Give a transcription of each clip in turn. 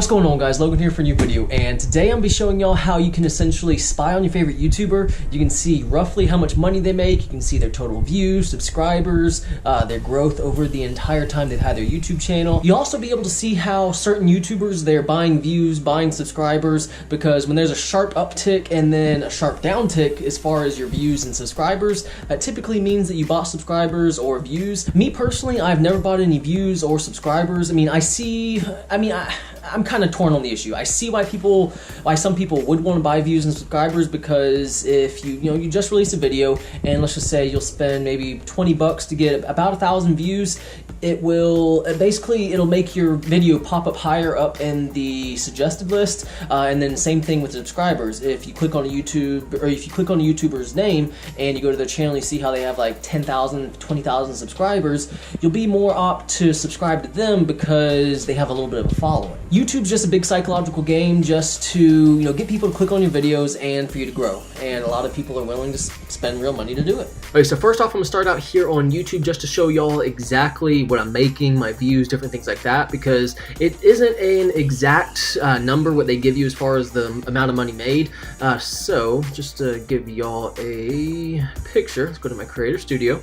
What's going on, guys? Logan here for a new video, and today I'm going to be showing y'all how you can essentially spy on your favorite YouTuber. You can see roughly how much money they make, you can see their total views, subscribers, their growth over the entire time they've had their YouTube channel. You'll also be able to see how certain YouTubers, they're buying views, buying subscribers, because when there's a sharp uptick and then a sharp downtick as far as your views and subscribers, that typically means that you bought subscribers or views. Me personally, I've never bought any views or subscribers. I'm kind of torn on the issue. I see why some people would want to buy views and subscribers, because if you just release a video and let's just say you'll spend maybe 20 bucks to get about 1,000 views, it'll make your video pop up higher up in the suggested list, and then same thing with subscribers. If you click on a YouTuber's name and you go to their channel, you see how they have like 10,000, 20,000 subscribers, you'll be more apt to subscribe to them because they have a little bit of a following. YouTube's just a big psychological game just to get people to click on your videos and for you to grow, and a lot of people are willing to spend real money to do it. Okay, so first off, I'm gonna start out here on YouTube just to show y'all exactly what I'm making, my views, different things like that, because it isn't an exact number what they give you as far as the amount of money made. So just to give y'all a picture, let's go to my Creator Studio.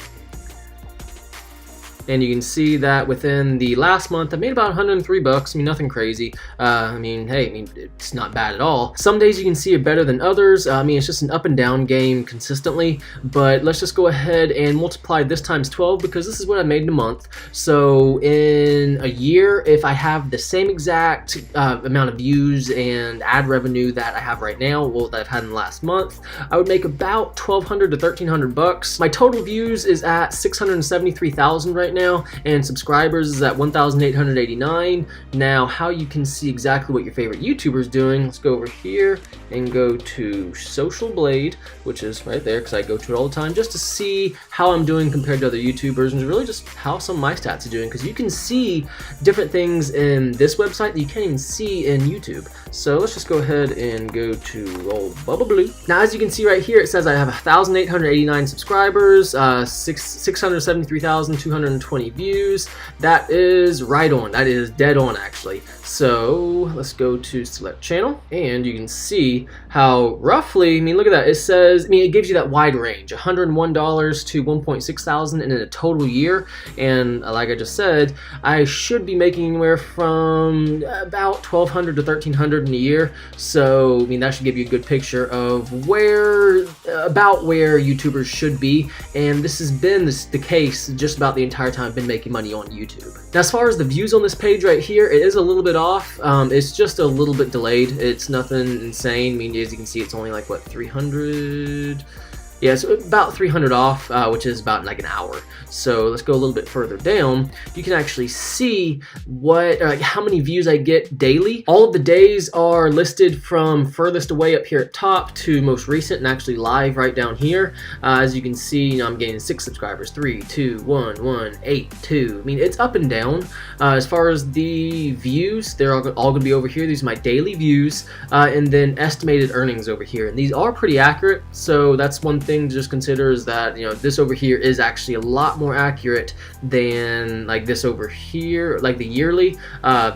And you can see that within the last month, I made about 103 bucks. I mean, nothing crazy. It's not bad at all. Some days you can see it better than others. It's just an up and down game consistently. But let's just go ahead and multiply this times 12, because this is what I made in a month. So in a year, if I have the same exact amount of views and ad revenue that I have right now, well, that I've had in the last month, I would make about 1,200 to 1,300 bucks. My total views is at 673,000 right now, and subscribers is at 1,889. Now, how you can see exactly what your favorite YouTuber is doing, let's go over here and go to Social Blade, which is right there because I go to it all the time, just to see how I'm doing compared to other YouTubers, and really just how some of my stats are doing, because you can see different things in this website that you can't even see in YouTube. So let's just go ahead and go to old Bubble Blue. Now, as you can see right here, it says I have 1,889 subscribers, 673,220 views. That is right on. That is dead on, actually. So let's go to select channel, and you can see how roughly, look at that. It says, it gives you that wide range, $101 to 1.6 thousand in a total year. And like I just said, I should be making anywhere from about 1,200 to 1,300 in a year. So that should give you a good picture of where YouTubers should be. And this has been the case just about the entire time I've been making money on YouTube. Now, as far as the views on this page right here, it is a little bit off. It's just a little bit delayed. It's nothing insane. As you can see, it's only like, what, 300? Yeah, it's about 300 off, which is about like an hour. So let's go a little bit further down. You can actually see how many views I get daily. All of the days are listed from furthest away up here at top to most recent, and actually live right down here. As you can see, I'm getting 6 subscribers, 3, 2, 1, 1, 8, 2. It's up and down. As far as the views, they're all going to be over here. These are my daily views, and then estimated earnings over here. And these are pretty accurate, so that's one thing to just consider, is that this over here is actually a lot more accurate than like this over here, like the yearly.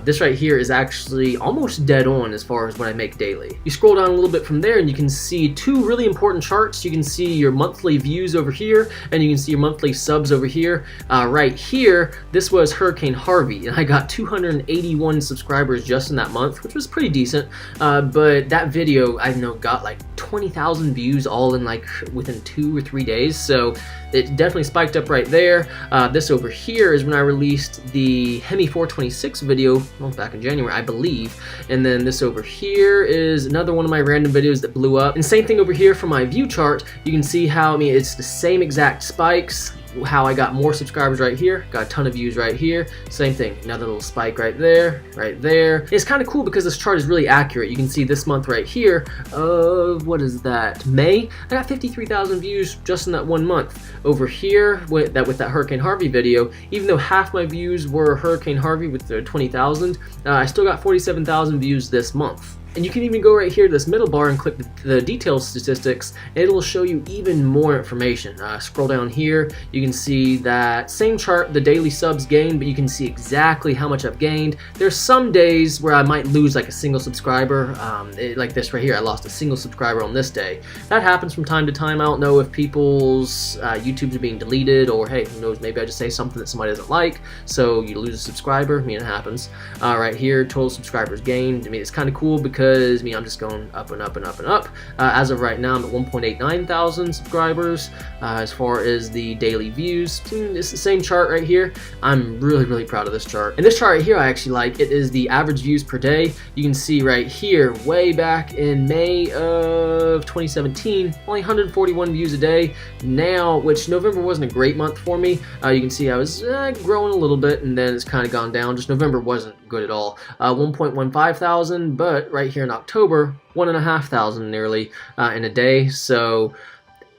This right here is actually almost dead on as far as what I make daily. You scroll down a little bit from there, and you can see 2 really important charts. You can see your monthly views over here, and you can see your monthly subs over here. Right here, this was Hurricane Harvey, and I got 281 subscribers just in that month, which was pretty decent. But that video, I know, got like 20,000 views all in like within 2 or 3 days, so it definitely spiked up right there. This over here is when I released the Hemi 426 video, back in January, I believe. And then this over here is another one of my random videos that blew up. And same thing over here for my view chart. You can see how it's the same exact spikes. How I got more subscribers right here, got a ton of views right here, same thing, another little spike right there, right there. It's kind of cool because this chart is really accurate. You can see this month right here, what is that, May? I got 53,000 views just in that one month. Over here, with that Hurricane Harvey video, even though half my views were Hurricane Harvey with the 20,000, I still got 47,000 views this month. And you can even go right here to this middle bar and click the detailed statistics, and it'll show you even more information. Scroll down here, you can see that same chart, the daily subs gained, but you can see exactly how much I've gained. There's some days where I might lose like a single subscriber, like this right here, I lost a single subscriber on this day. That happens from time to time. I don't know if people's YouTubes are being deleted, or hey, who knows, maybe I just say something that somebody doesn't like, so you lose a subscriber. I mean, it happens. Right here, total subscribers gained. I mean, it's kind of cool because I'm just going up and up and up and up. As of right now, I'm at 1.89 thousand subscribers. As far as the daily views, it's the same chart right here. I'm really proud of this chart. And this chart right here I actually like. It is the average views per day. You can see right here, way back in May of 2017, only 141 views a day. Now, which November wasn't a great month for me. You can see I was growing a little bit, and then it's kind of gone down. Just November wasn't good at all. 1.15 thousand, but right here in October, 1.5 thousand nearly in a day. So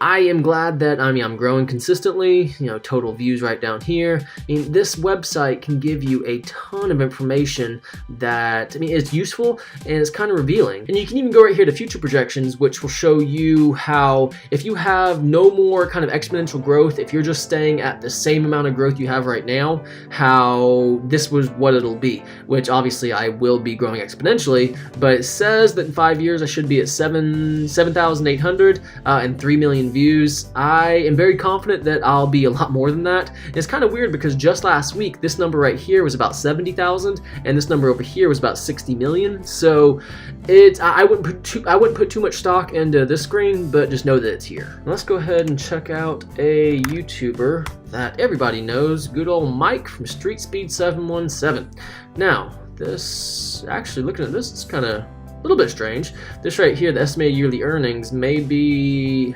I am glad that I'm growing consistently. You know, total views right down here. I mean, this website can give you a ton of information that, it's useful and it's kind of revealing. And you can even go right here to future projections, which will show you how, if you have no more kind of exponential growth, if you're just staying at the same amount of growth you have right now, how this was what it'll be, which obviously I will be growing exponentially, but it says that in 5 years I should be at 7,800 and 3 million views. I am very confident that I'll be a lot more than that. And it's kind of weird because just last week this number right here was about 70,000 and this number over here was about 60 million. So I wouldn't put too much stock into this screen, but just know that it's here. Now let's go ahead and check out a YouTuber that everybody knows, good old Mike from Street Speed 717. Now this, actually looking at this, it's kind of a little bit strange. This right here, the estimated yearly earnings, may be,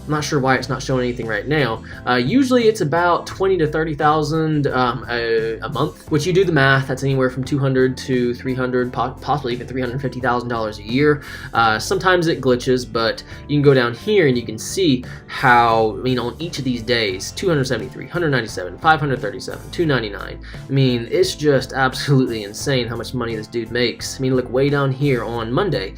I'm not sure why it's not showing anything right now. Usually it's about 20 to 30,000 a month, which you do the math, that's anywhere from 200 to 300, possibly even $350,000 a year. Sometimes it glitches, but you can go down here and you can see how, on each of these days, 273, 197, 537, 299. It's just absolutely insane how much money this dude makes. Look way down here on Monday.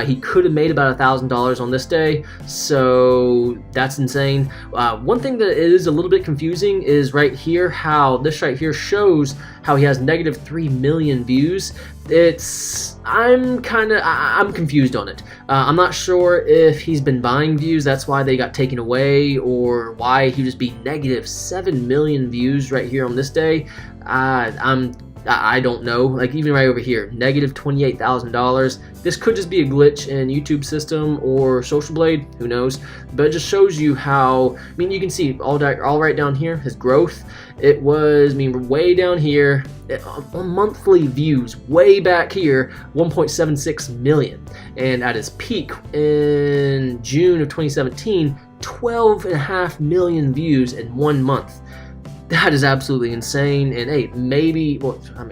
He could have made about $1,000 on this day, so that's insane. One thing that is a little bit confusing is right here, how this right here shows how he has negative 3 million views. I'm confused on it. I'm not sure if he's been buying views, that's why they got taken away, or why he would just be negative 7 million views right here on this day. I don't know. Like even right over here, negative $28,000. This could just be a glitch in YouTube system or Social Blade, who knows? But it just shows you how, you can see all right down here, his growth. It was, way down here, monthly views, way back here, 1.76 million. And at his peak in June of 2017, 12.5 million views in 1 month. That is absolutely insane, and hey, maybe,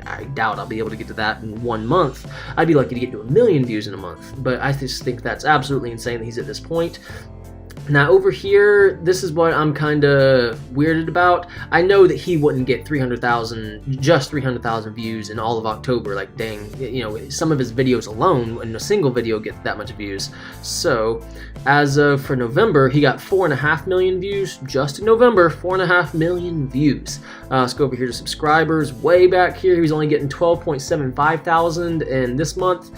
I doubt I'll be able to get to that in 1 month. I'd be lucky to get to 1 million views in a month, but I just think that's absolutely insane that he's at this point. Now over here, this is what I'm kind of weirded about. I know that he wouldn't get 300,000, just 300,000 views in all of October. Like dang, some of his videos alone in a single video get that much views. So as of for November, he got 4.5 million views. Just in November, 4.5 million views. Let's go over here to subscribers. Way back here, he was only getting 12.75 thousand, and this month,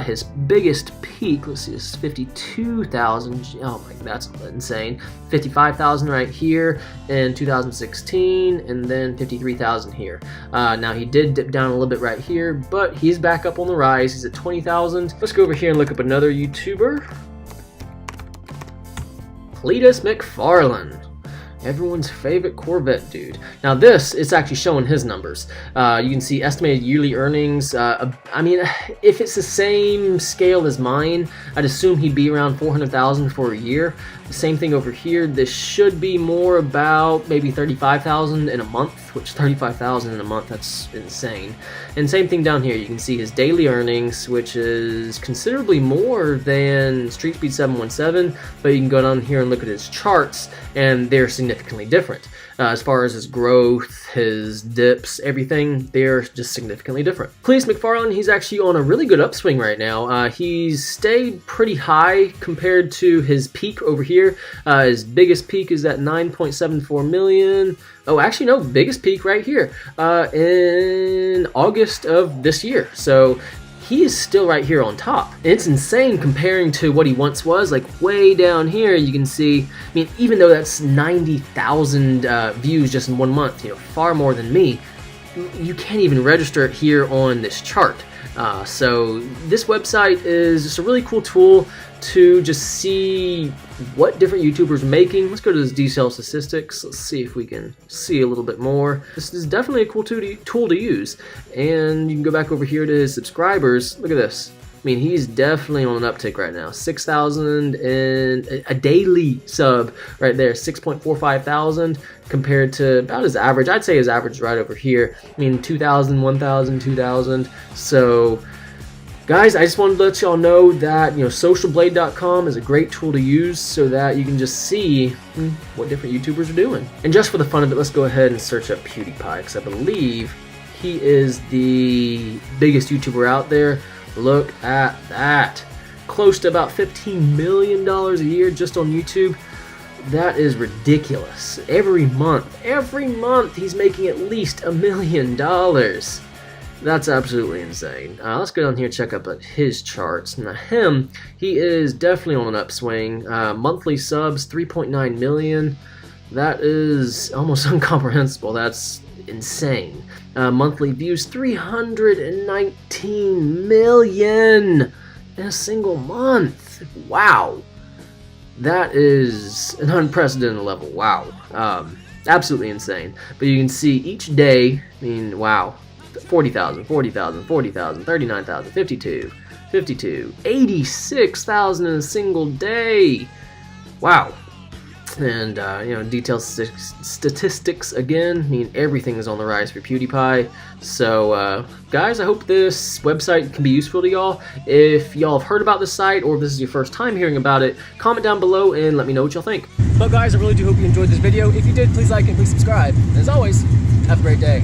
his biggest peak, let's see, this is 52,000. Oh my, that's insane. 55,000 right here in 2016, and then 53,000 here. Now he did dip down a little bit right here, but he's back up on the rise. He's at 20,000. Let's go over here and look up another YouTuber. Cletus McFarlane, everyone's favorite Corvette dude. Now this, it's actually showing his numbers. You can see estimated yearly earnings. If it's the same scale as mine, I'd assume he'd be around 400,000 for a year. Same thing over here. This should be more about maybe 35,000 in a month, which 35,000 in a month, that's insane. And same thing down here. You can see his daily earnings, which is considerably more than Street Speed 717, but you can go down here and look at his charts, and they're significantly different. As far as his growth, his dips, everything, they're just significantly different. Cletus McFarlane, he's actually on a really good upswing right now. He's stayed pretty high compared to his peak over here. His biggest peak is at 9.74 million. Oh, actually, no, biggest peak right here in August of this year. So he is still right here on top. And it's insane comparing to what he once was. Like way down here, you can see, I mean, even though that's 90,000 views just in 1 month, you know, far more than me, you can't even register it here on this chart. So this website is just a really cool tool to just see what different YouTubers are making. Let's go to this detailed statistics. Let's see if we can see a little bit more. This is definitely a cool tool to use. And you can go back over here to his subscribers. Look at this. I mean, he's definitely on an uptick right now. 6,000 and a daily sub right there, 6.45 thousand compared to about his average. I'd say his average is right over here. I mean, 2,000, 1,000, 2,000. So guys, I just wanted to let y'all know that, you know, socialblade.com is a great tool to use so that you can just see what different YouTubers are doing. And just for the fun of it, let's go ahead and search up PewDiePie, because I believe he is the biggest YouTuber out there. Look at that. Close to about $15 million a year just on YouTube. That is ridiculous. Every month he's making at least $1 million. That's absolutely insane. Let's go down here and check up at his charts. Now he is definitely on an upswing. Monthly subs, 3.9 million. That is almost incomprehensible. That's insane. Monthly views, 319 million in a single month. Wow. That is an unprecedented level. Wow. Absolutely insane. But you can see each day, I mean, wow. 40,000, 40,000, 40,000, 39,000, 52, 52, 86,000 in a single day. Wow. And, you know, detailed statistics again. I mean, everything is on the rise for PewDiePie. So, guys, I hope this website can be useful to y'all. If y'all have heard about this site, or if this is your first time hearing about it, comment down below and let me know what y'all think. But, guys, I really do hope you enjoyed this video. If you did, please like and please subscribe. And as always, have a great day.